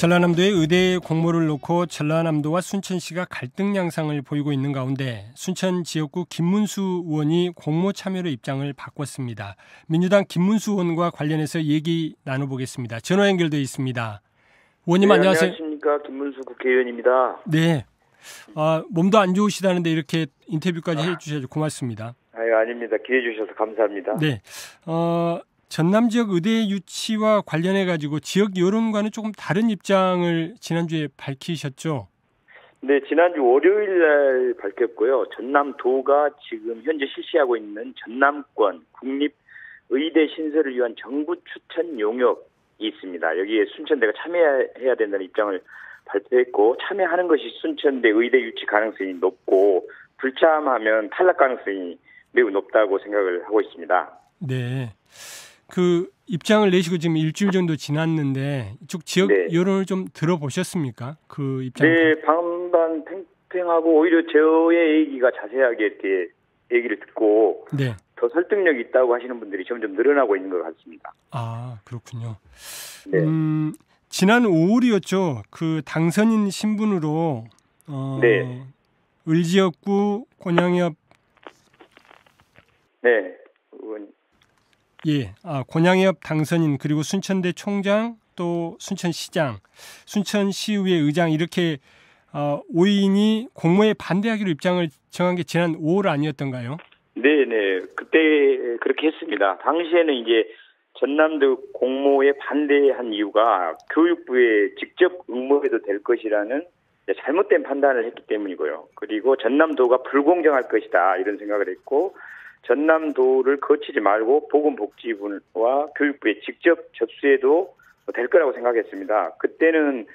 전라남도의 의대 공모를 놓고 전라남도와 순천시가 갈등 양상을 보이고 있는 가운데 순천 지역구 김문수 의원이 공모 참여로 입장을 바꿨습니다. 민주당 김문수 의원과 관련해서 얘기 나눠보겠습니다. 전화 연결돼 있습니다. 의원님 네, 안녕하세요. 안녕하십니까. 김문수 국회의원입니다. 네. 몸도 안 좋으시다는데 이렇게 인터뷰까지 해주셔서 고맙습니다. 아닙니다. 기회 주셔서 감사합니다. 네. 전남 지역 의대 유치와 관련해가지고 지역 여론과는 조금 다른 입장을 지난주에 밝히셨죠? 네, 지난주 월요일 날 밝혔고요. 전남도가 지금 현재 실시하고 있는 전남권 국립의대 신설을 위한 정부 추천 용역이 있습니다. 여기에 순천대가 참여해야 된다는 입장을 발표했고, 참여하는 것이 순천대 의대 유치 가능성이 높고 불참하면 탈락 가능성이 매우 높다고 생각을 하고 있습니다. 네. 그 입장을 내시고 지금 일주일 정도 지났는데 이쪽 지역 여론을 좀 들어보셨습니까? 그 입장. 네, 반반 팽팽하고 오히려 저의 얘기가 자세하게 이렇게 얘기를 듣고 더 설득력이 있다고 하시는 분들이 점점 늘어나고 있는 것 같습니다. 아, 그렇군요. 네. 지난 5월이었죠. 그 당선인 신분으로 을지역구 권양엽 권양엽 당선인 그리고 순천대 총장 또 순천시장, 순천시의회 의장 이렇게 5인이 공모에 반대하기로 입장을 정한 게 지난 5월 아니었던가요? 네네. 그때 그렇게 했습니다. 당시에는 이제 전남도 공모에 반대한 이유가 교육부에 직접 응모해도 될 것이라는 잘못된 판단을 했기 때문이고요. 그리고 전남도가 불공정할 것이다 이런 생각을 했고, 전남도를 거치지 말고 보건복지부와 교육부에 직접 접수해도 될 거라고 생각했습니다. 그때는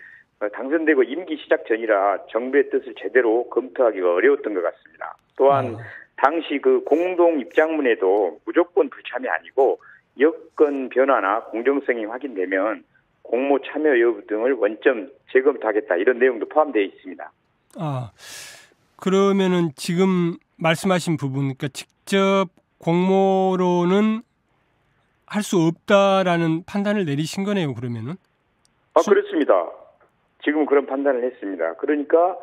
당선되고 임기 시작 전이라 정부의 뜻을 제대로 검토하기가 어려웠던 것 같습니다. 또한 당시 그 공동 입장문에도 무조건 불참이 아니고 여건 변화나 공정성이 확인되면 공모 참여 여부 등을 원점 재검토하겠다 이런 내용도 포함되어 있습니다. 그러면은 지금 말씀하신 부분, 그러니까 직접 공모로는 할 수 없다라는 판단을 내리신 거네요, 그러면은? 그렇습니다. 지금 그런 판단을 했습니다. 그러니까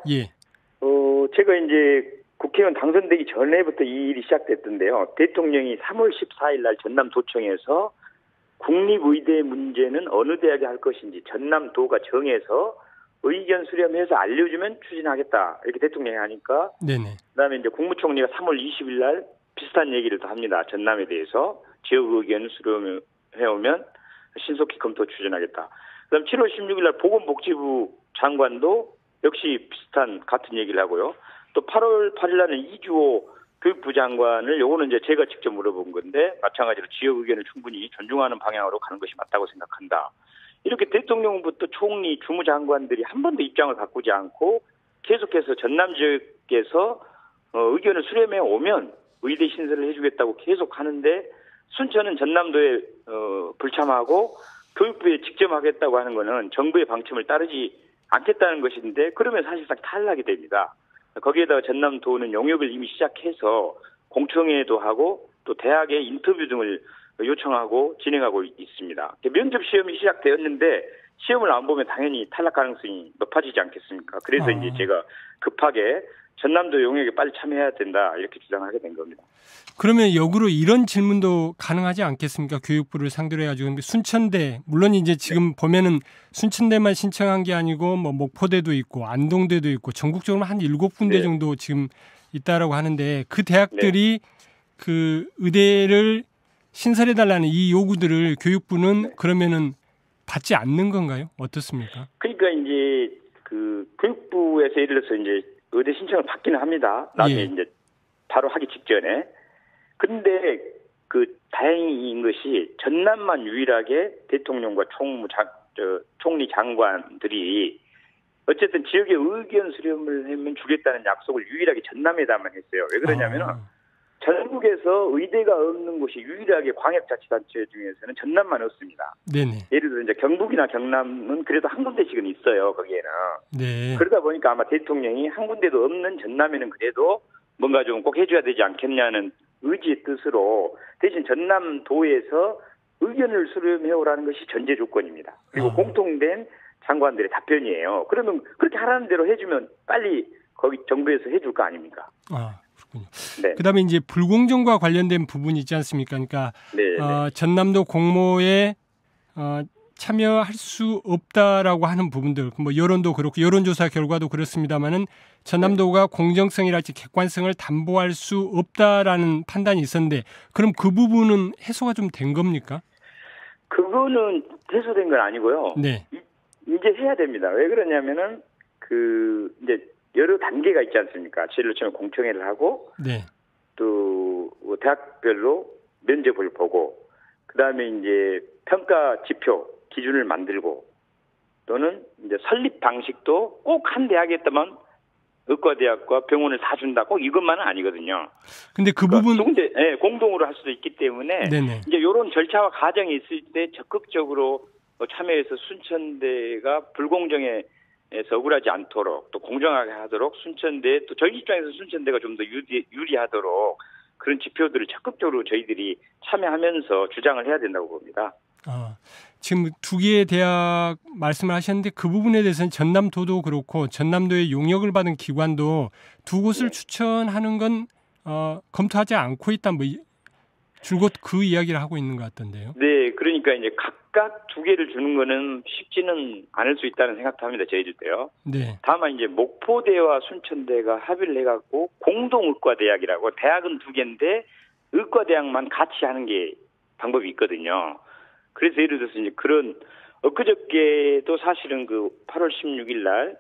제가 이제 국회의원 당선되기 전에부터 이 일이 시작됐던데요. 대통령이 3월 14일 날 전남도청에서 국립의대 문제는 어느 대학에 할 것인지 전남도가 정해서 의견 수렴해서 알려주면 추진하겠다. 이렇게 대통령이 하니까. 그다음에 이제 국무총리가 3월 20일 날 비슷한 얘기를 또 합니다. 전남에 대해서 지역 의견을 수렴해오면 신속히 검토 추진하겠다. 그다음 7월 16일 날 보건복지부 장관도 역시 비슷한 같은 얘기를 하고요. 또 8월 8일 날은 이주호 교육부 장관을 요거는 이제 제가 직접 물어본 건데 마찬가지로 지역 의견을 충분히 존중하는 방향으로 가는 것이 맞다고 생각한다. 이렇게 대통령부터 총리, 주무장관들이 한 번도 입장을 바꾸지 않고 계속해서 전남 지역에서 의견을 수렴해 오면 의대 신설을 해주겠다고 계속 하는데 순천은 전남도에 불참하고 교육부에 직접 하겠다고 하는 거는 정부의 방침을 따르지 않겠다는 것인데 그러면 사실상 탈락이 됩니다. 거기에다가 전남도는 용역을 이미 시작해서 공청회도 하고 또 대학의 인터뷰 등을 요청하고 진행하고 있습니다. 면접 시험이 시작되었는데 시험을 안 보면 당연히 탈락 가능성이 높아지지 않겠습니까? 그래서 이제 제가 급하게 전남도 용역에 빨리 참여해야 된다 이렇게 주장하게 된 겁니다. 그러면 역으로 이런 질문도 가능하지 않겠습니까? 교육부를 상대로 해가지고 순천대 물론 이제 지금 보면은 순천대만 신청한 게 아니고 뭐 목포대도 있고 안동대도 있고 전국적으로 한 7군데 정도 지금 있다라고 하는데 그 대학들이 그 의대를 신설해달라는 이 요구들을 교육부는 그러면은 받지 않는 건가요? 어떻습니까? 그러니까 이제 그 교육부에서 예를 들어서 이제 의대 신청을 받기는 합니다. 나중에 이제 바로 하기 직전에. 근데 그 다행인 것이 전남만 유일하게 대통령과 총리 장관들이 어쨌든 지역의 의견 수렴을 하면 주겠다는 약속을 유일하게 전남에다만 했어요. 왜 그러냐면은 전국에서 의대가 없는 곳이 유일하게 광역자치단체 중에서는 전남만 없습니다. 예를 들어 이제 경북이나 경남은 그래도 한 군데씩은 있어요. 거기에는. 그러다 보니까 아마 대통령이 한 군데도 없는 전남에는 그래도 뭔가 좀 꼭 해줘야 되지 않겠냐는 의지의 뜻으로 대신 전남도에서 의견을 수렴해오라는 것이 전제 조건입니다. 그리고 공통된 장관들의 답변이에요. 그러면 그렇게 하라는 대로 해주면 빨리 거기 정부에서 해줄 거 아닙니까? 아, 그렇군요. 네. 그다음에 이제 불공정과 관련된 부분이 있지 않습니까? 그러니까 전남도 공모에 참여할 수 없다라고 하는 부분들, 뭐 여론도 그렇고 여론조사 결과도 그렇습니다만은 전남도가 공정성이랄지 객관성을 담보할 수 없다라는 판단이 있었는데, 그럼 그 부분은 해소가 좀 된 겁니까? 그거는 해소된 건 아니고요. 네. 이제 해야 됩니다. 왜 그러냐면은 이제 여러 단계가 있지 않습니까? 제일로 처음에 공청회를 하고, 네. 또 대학별로 면접을 보고, 그 다음에 이제 평가 지표 기준을 만들고, 또는 이제 설립 방식도 꼭 한 대학에다만 의과대학과 병원을 다 준다, 꼭 이것만은 아니거든요. 근데 그 부분 공동으로 할 수도 있기 때문에 네네. 이제 이런 절차와 과정이 있을 때 적극적으로 참여해서 순천대가 불공정에서 억울하지 않도록 또 공정하게 하도록 순천대, 또 저희 입장에서 순천대가 좀 더 유리하도록 그런 지표들을 적극적으로 저희들이 참여하면서 주장을 해야 된다고 봅니다. 지금 두 개의 대학 말씀을 하셨는데 그 부분에 대해서는 전남도도 그렇고 전남도의 용역을 받은 기관도 두 곳을 추천하는 건 검토하지 않고 있다, 뭐 줄곧 그 이야기를 하고 있는 것 같던데요. 네, 그러니까 이제 각각 두 개를 주는 거는 쉽지는 않을 수 있다는 생각도 합니다, 저희들 때요. 네. 다만 이제 목포대와 순천대가 합의를 해갖고 공동의과대학이라고, 대학은 두 개인데 의과대학만 같이 하는 게 방법이 있거든요. 그래서 예를 들어서 이제 그런 엊그저께도 사실은 그 8월 16일 날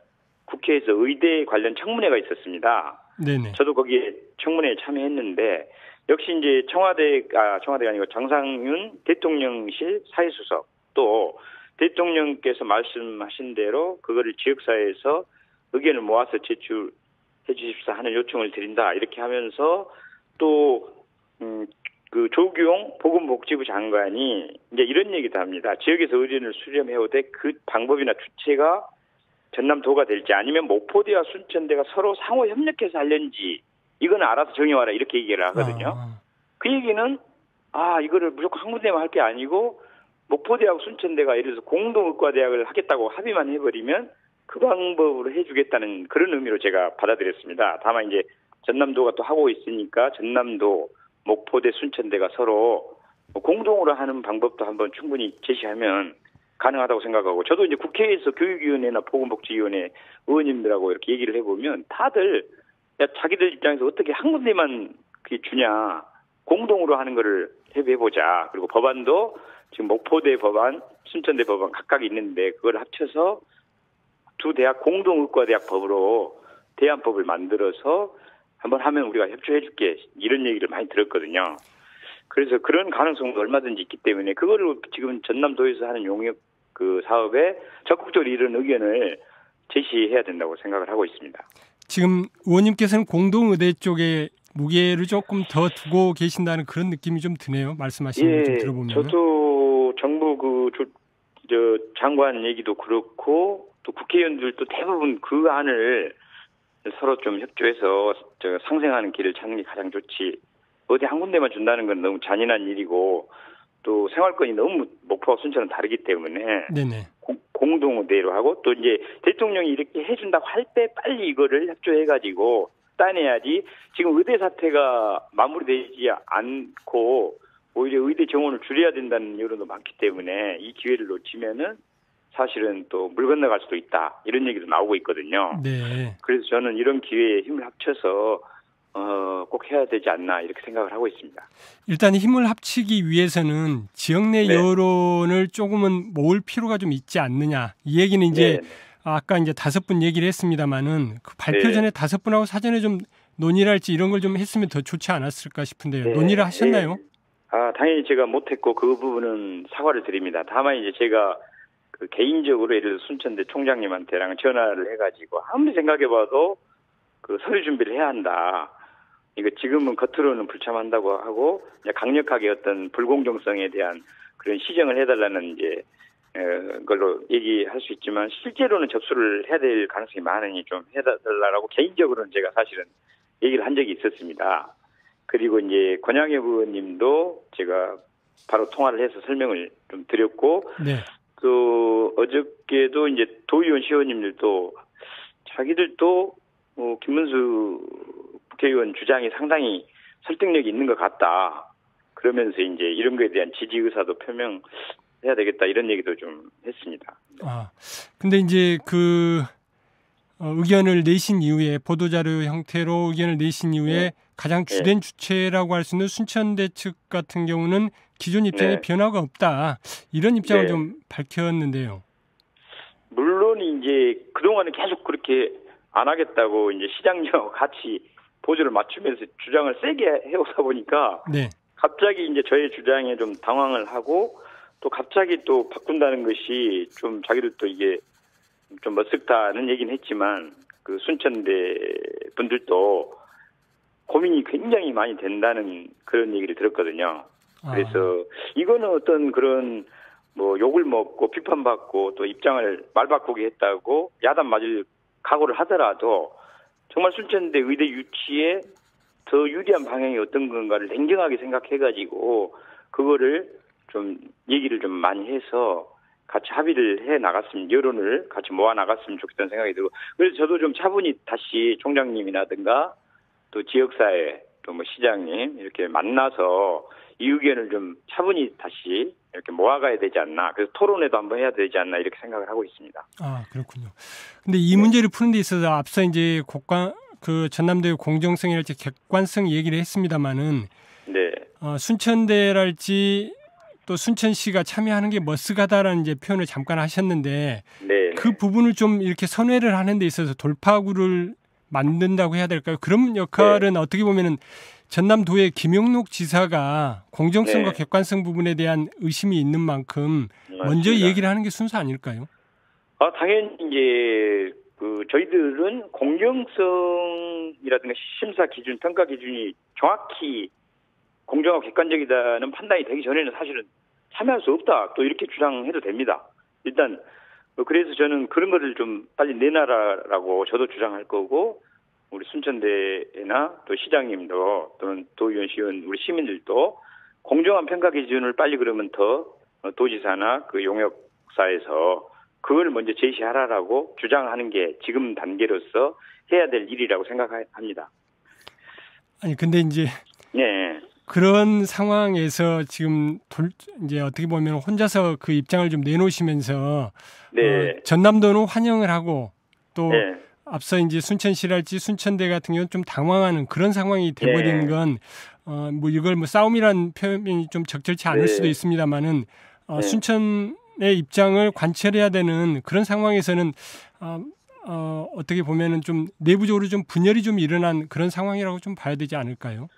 국회에서 의대 관련 청문회가 있었습니다. 네네. 저도 거기에 청문회에 참여했는데, 역시 이제 청와대가 아니고 장상윤 대통령실 사회수석, 또 대통령께서 말씀하신 대로 그거를 지역사회에서 의견을 모아서 제출해 주십사 하는 요청을 드린다, 이렇게 하면서 또 그 조규용 보건복지부 장관이 이제 이런 얘기도 합니다. 지역에서 의견을 수렴해오되 그 방법이나 주체가 전남도가 될지 아니면 목포대와 순천대가 서로 상호 협력해서 하려는지 이거는 알아서 정해와라, 이렇게 얘기를 하거든요. 그 얘기는 이거를 무조건 한 군데만 할 게 아니고 목포대하고 순천대가 예를 들어서 공동의과대학을 하겠다고 합의만 해버리면 그 방법으로 해주겠다는 그런 의미로 제가 받아들였습니다. 다만 이제 전남도가 또 하고 있으니까 전남도, 목포대, 순천대가 서로 공동으로 하는 방법도 한번 충분히 제시하면 가능하다고 생각하고, 저도 이제 국회에서 교육위원회나 보건복지위원회 의원님들하고 이렇게 얘기를 해보면 다들 자기들 입장에서 어떻게 한 군데만 주냐, 공동으로 하는 거를 해보자. 그리고 법안도 지금 목포대 법안, 순천대 법안 각각 있는데 그걸 합쳐서 두 대학 공동의과대학 법으로 대안법을 만들어서 한번 하면 우리가 협조해줄게, 이런 얘기를 많이 들었거든요. 그래서 그런 가능성도 얼마든지 있기 때문에 그거를 지금 전남도에서 하는 용역 그 사업에 적극적으로 이런 의견을 제시해야 된다고 생각을 하고 있습니다. 지금 의원님께서는 공동의대 쪽에 무게를 조금 더 두고 계신다는 그런 느낌이 좀 드네요. 말씀하시는 거 좀 들어보면. 저도 정부 장관 얘기도 그렇고 또 국회의원들도 대부분 그 안을 서로 좀 협조해서 상생하는 길을 찾는 게 가장 좋지, 어디 한 군데만 준다는 건 너무 잔인한 일이고, 또 생활권이 너무 목포와 순천은 다르기 때문에 네네. 공동의대로 하고, 또 이제 대통령이 이렇게 해준다고 할 때 빨리 이거를 협조해가지고 따내야지. 지금 의대 사태가 마무리되지 않고 오히려 의대 정원을 줄여야 된다는 여론도 많기 때문에 이 기회를 놓치면은 사실은 또 물 건너갈 수도 있다, 이런 얘기도 나오고 있거든요. 네. 그래서 저는 이런 기회에 힘을 합쳐서 꼭 해야 되지 않나, 이렇게 생각을 하고 있습니다. 일단 힘을 합치기 위해서는 지역 내 여론을 조금은 모을 필요가 좀 있지 않느냐. 이 얘기는 이제 아까 이제 5분 얘기를 했습니다만은 그 발표 전에 5분하고 사전에 좀 논의를 할지 이런 걸 좀 했으면 더 좋지 않았을까 싶은데요. 논의를 하셨나요? 당연히 제가 못했고 그 부분은 사과를 드립니다. 다만 이제 제가 개인적으로 예를 들어 순천대 총장님한테랑 전화를 해가지고 아무리 생각해봐도 그 서류 준비를 해야 한다. 이거 지금은 겉으로는 불참한다고 하고 강력하게 어떤 불공정성에 대한 그런 시정을 해달라는 이제 걸로 얘기할 수 있지만 실제로는 접수를 해야 될 가능성이 많으니 좀 해달라고 개인적으로는 제가 사실은 얘기를 한 적이 있었습니다. 그리고 이제 권양엽 의원님도 제가 바로 통화를 해서 설명을 좀 드렸고, 또 어저께도 이제 도의원 시의원님들도 자기들도 김문수 국회의원 주장이 상당히 설득력이 있는 것 같다. 그러면서 이제 이런 거에 대한 지지 의사도 표명해야 되겠다 이런 얘기도 좀 했습니다. 근데 이제 의견을 내신 이후에 보도자료 형태로 의견을 내신 이후에 가장 주된 주체라고 할 수 있는 순천대 측 같은 경우는 기존 입장에 변화가 없다. 이런 입장을 좀 밝혔는데요. 물론 이제 그동안은 계속 그렇게 안 하겠다고 이제 시장님하고 같이 보조를 맞추면서 주장을 세게 해오다 보니까 갑자기 이제 저의 주장에 좀 당황을 하고 또 갑자기 또 바꾼다는 것이 좀 자기들도 이게 좀 멋쩍다는 얘기는 했지만 그 순천대 분들도 고민이 굉장히 많이 된다는 그런 얘기를 들었거든요. 그래서 이거는 어떤 그런 뭐 욕을 먹고 비판받고 또 입장을 말바꾸게 했다고 야단 맞을 각오를 하더라도 정말 순천대 의대 유치에 더 유리한 방향이 어떤 건가를 냉정하게 생각해가지고 그거를 좀 얘기를 좀 많이 해서 같이 합의를 해 나갔으면 여론을 같이 모아 나갔으면 좋겠다는 생각이 들고 그래서 저도 좀 차분히 다시 총장님이라든가 또 지역사회 또 뭐 시장님 이렇게 만나서 이 의견을 좀 차분히 다시 이렇게 모아가야 되지 않나 그래서 토론회도 한번 해야 되지 않나 이렇게 생각을 하고 있습니다. 그렇군요. 근데 이 문제를 푸는 데 있어서 앞서 이제 전남대의 공정성이랄지 객관성 얘기를 했습니다만은 순천대랄지 또 순천시가 참여하는 게 머쓱하다라는 이제 표현을 잠깐 하셨는데 그 부분을 좀 이렇게 선회를 하는 데 있어서 돌파구를 만든다고 해야 될까요? 그런 역할은 어떻게 보면은 전남도의 김용록 지사가 공정성과 객관성 부분에 대한 의심이 있는 만큼 먼저 얘기를 하는 게 순서 아닐까요? 당연히 이제 저희들은 공정성이라든가 심사 기준, 평가 기준이 정확히 공정하고 객관적이다는 판단이 되기 전에는 사실은 참여할 수 없다. 또 이렇게 주장해도 됩니다. 일단 그래서 저는 그런 거를 좀 빨리 내놔라라고 저도 주장할 거고 우리 순천대나 또 시장님도 또는 도의원, 시의원, 우리 시민들도 공정한 평가 기준을 빨리 그러면 더 도지사나 그 용역사에서 그걸 먼저 제시하라라고 주장하는 게 지금 단계로서 해야 될 일이라고 생각합니다. 근데 이제 그런 상황에서 지금 이제 어떻게 보면 혼자서 그 입장을 좀 내놓으시면서 전남도는 환영을 하고 또 앞서 이제 순천시랄지 순천대 같은 경우는 좀 당황하는 그런 상황이 돼버리는 건 뭐 이걸 뭐 싸움이라는 표현이 좀 적절치 않을 수도 있습니다만은 순천의 입장을 관철해야 되는 그런 상황에서는 어떻게 보면은 좀 내부적으로 좀 분열이 좀 일어난 그런 상황이라고 좀 봐야 되지 않을까요?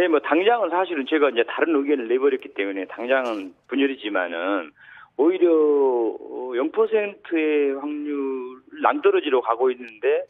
뭐 당장은 사실은 제가 이제 다른 의견을 내버렸기 때문에 당장은 분열이지만은 오히려 0%의 확률 낭떠러지로 가고 있는데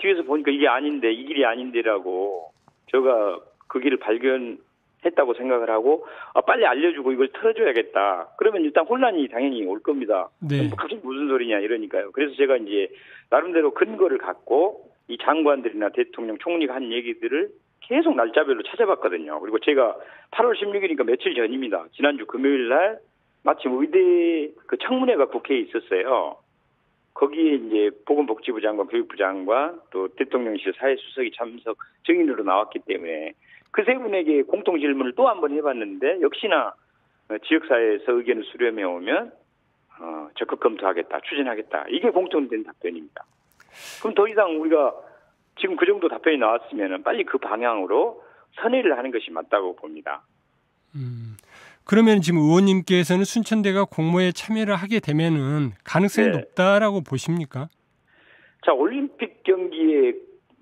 뒤에서 보니까 이게 아닌데 이 길이 아닌데라고 제가 그 길을 발견했다고 생각을 하고 빨리 알려주고 이걸 틀어줘야겠다. 그러면 일단 혼란이 당연히 올 겁니다. 갑자기 무슨 소리냐 이러니까요. 그래서 제가 이제 나름대로 근거를 갖고 이 장관들이나 대통령, 총리가 한 얘기들을 계속 날짜별로 찾아봤거든요. 그리고 제가 8월 16일이니까 며칠 전입니다. 지난주 금요일 날 마침 의대 그 청문회가 국회에 있었어요. 거기에 이제 보건복지부 장관, 교육부 장관, 또 대통령실 사회수석이 참석 증인으로 나왔기 때문에 그 세 분에게 공통 질문을 또 한 번 해봤는데 역시나 지역사회에서 의견을 수렴해 오면 적극 검토하겠다, 추진하겠다. 이게 공통된 답변입니다. 그럼 더 이상 우리가 지금 그 정도 답변이 나왔으면 빨리 그 방향으로 선회를 하는 것이 맞다고 봅니다. 그러면 지금 의원님께서는 순천대가 공모에 참여를 하게 되면은 가능성이 높다라고 보십니까? 자, 올림픽 경기에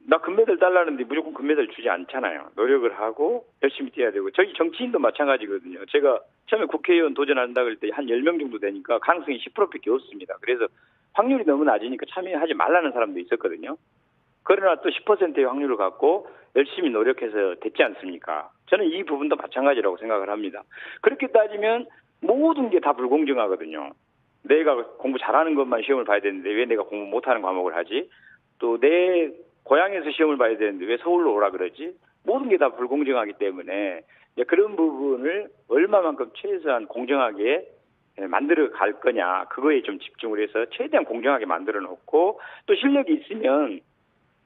나 금메달 달라는데 무조건 금메달 주지 않잖아요. 노력을 하고 열심히 뛰어야 되고 저희 정치인도 마찬가지거든요. 제가 처음에 국회의원 도전한다 그럴 때 한 10명 정도 되니까 가능성이 10%밖에 없습니다. 그래서 확률이 너무 낮으니까 참여하지 말라는 사람도 있었거든요. 그러나 또 10%의 확률을 갖고 열심히 노력해서 됐지 않습니까? 저는 이 부분도 마찬가지라고 생각을 합니다. 그렇게 따지면 모든 게 다 불공정하거든요. 내가 공부 잘하는 것만 시험을 봐야 되는데 왜 내가 공부 못하는 과목을 하지? 또 내 고향에서 시험을 봐야 되는데 왜 서울로 오라 그러지? 모든 게 다 불공정하기 때문에 그런 부분을 얼마만큼 최소한 공정하게 만들어 갈 거냐 그거에 좀 집중을 해서 최대한 공정하게 만들어 놓고 또 실력이 있으면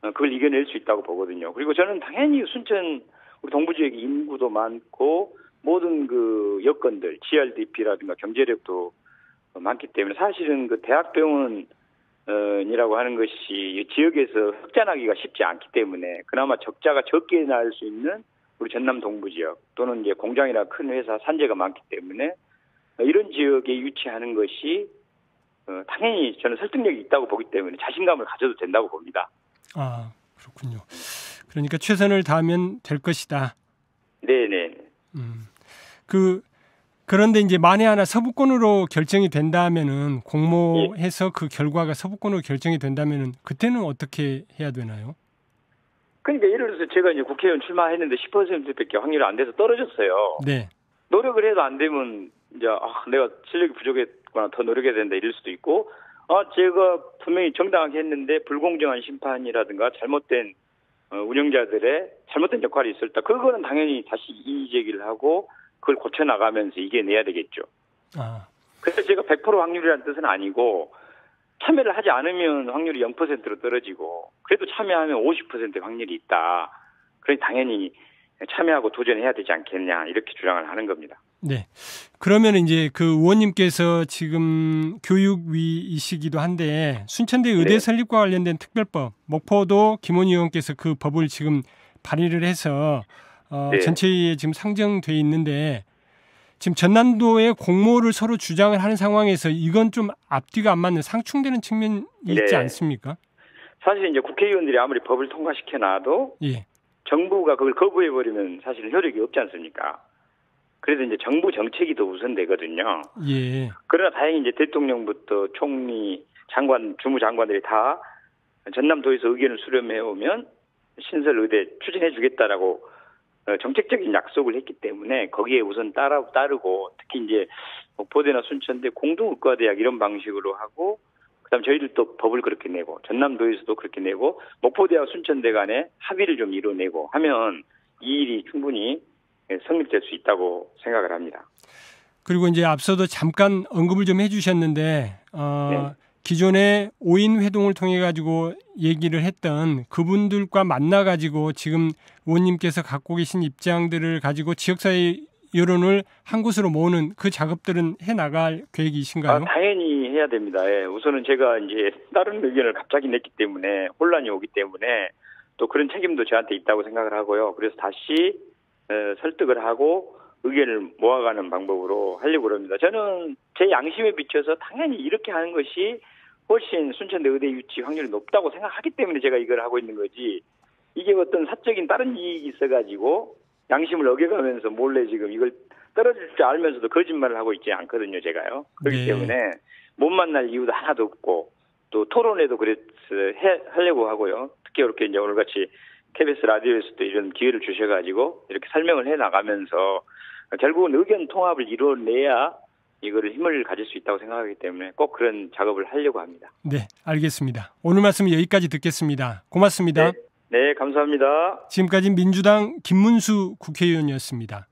그걸 이겨낼 수 있다고 보거든요. 그리고 저는 당연히 순천 우리 동부 지역에 인구도 많고 모든 그 여건들 GRDP라든가 경제력도 많기 때문에 사실은 그 대학병원이라고 하는 것이 지역에서 흑자나기가 쉽지 않기 때문에 그나마 적자가 적게 날 수 있는 우리 전남 동부 지역 또는 이제 공장이나 큰 회사 산재가 많기 때문에 이런 지역에 유치하는 것이 당연히 저는 설득력이 있다고 보기 때문에 자신감을 가져도 된다고 봅니다. 아, 그렇군요. 그러니까 최선을 다하면 될 것이다. 네네. 그런데 이제 만에 하나 서부권으로 결정이 된다면은 공모해서 그 결과가 서부권으로 결정이 된다면은 그때는 어떻게 해야 되나요? 그러니까 예를 들어서 제가 이제 국회의원 출마했는데 10%밖에 확률이 안 돼서 떨어졌어요. 네. 노력을 해도 안 되면 이제 내가 실력이 부족했거나 더 노력해야 된다 이럴 수도 있고 제가 분명히 정당하게 했는데 불공정한 심판이라든가 잘못된 운영자들의 잘못된 역할이 있었다. 그거는 당연히 다시 이의 제기를 하고 그걸 고쳐나가면서 이겨내야 되겠죠. 그래서 제가 100% 확률이라는 뜻은 아니고 참여를 하지 않으면 확률이 0%로 떨어지고 그래도 참여하면 50% 확률이 있다. 그러니 당연히 참여하고 도전해야 되지 않겠냐 이렇게 주장을 하는 겁니다. 네. 그러면 이제 그 의원님께서 지금 교육위이시기도 한데 순천대 의대 설립과 관련된 특별법 목포도 김원희 의원께서 그 법을 지금 발의를 해서 전체에 지금 상정돼 있는데 지금 전남도의 공모를 서로 주장을 하는 상황에서 이건 좀 앞뒤가 안 맞는 상충되는 측면이 있지 않습니까? 사실 이제 국회의원들이 아무리 법을 통과시켜 놔도 정부가 그걸 거부해버리면 사실 효력이 없지 않습니까? 그래서 이제 정부 정책이 더 우선되거든요. 그러나 다행히 이제 대통령부터 총리, 장관, 주무장관들이 다 전남도에서 의견을 수렴해 오면 신설 의대 추진해 주겠다라고 정책적인 약속을 했기 때문에 거기에 우선 따르고 특히 이제 목포대나 순천대 공동의과대학 이런 방식으로 하고 그다음 저희들도 법을 그렇게 내고 전남도에서도 그렇게 내고 목포대와 순천대 간에 합의를 좀 이뤄내고 하면 이 일이 충분히 성립될 수 있다고 생각을 합니다. 그리고 이제 앞서도 잠깐 언급을 좀 해주셨는데 기존에 5인 회동을 통해 가지고 얘기를 했던 그분들과 만나 가지고 지금 의원님께서 갖고 계신 입장들을 가지고 지역사회 여론을 한 곳으로 모으는 그 작업들은 해 나갈 계획이신가요? 당연히 해야 됩니다. 우선은 제가 이제 다른 의견을 갑자기 냈기 때문에 혼란이 오기 때문에 또 그런 책임도 저한테 있다고 생각을 하고요. 그래서 다시 설득을 하고 의견을 모아가는 방법으로 하려고 합니다. 저는 제 양심에 비춰서 당연히 이렇게 하는 것이 훨씬 순천대 의대 유치 확률이 높다고 생각하기 때문에 제가 이걸 하고 있는 거지 이게 어떤 사적인 다른 이익이 있어가지고 양심을 어겨가면서 몰래 지금 이걸 떨어질 줄 알면서도 거짓말을 하고 있지 않거든요, 제가요. 그렇기 때문에 못 만날 이유도 하나도 없고 또 토론회도 그래서 하려고 하고요. 특히 이렇게 이제 오늘같이 KBS 라디오에서도 이런 기회를 주셔가지고 이렇게 설명을 해 나가면서 결국은 의견 통합을 이뤄내야 이거를 힘을 가질 수 있다고 생각하기 때문에 꼭 그런 작업을 하려고 합니다. 네, 알겠습니다. 오늘 말씀 여기까지 듣겠습니다. 고맙습니다. 네, 감사합니다. 지금까지 민주당 김문수 국회의원이었습니다.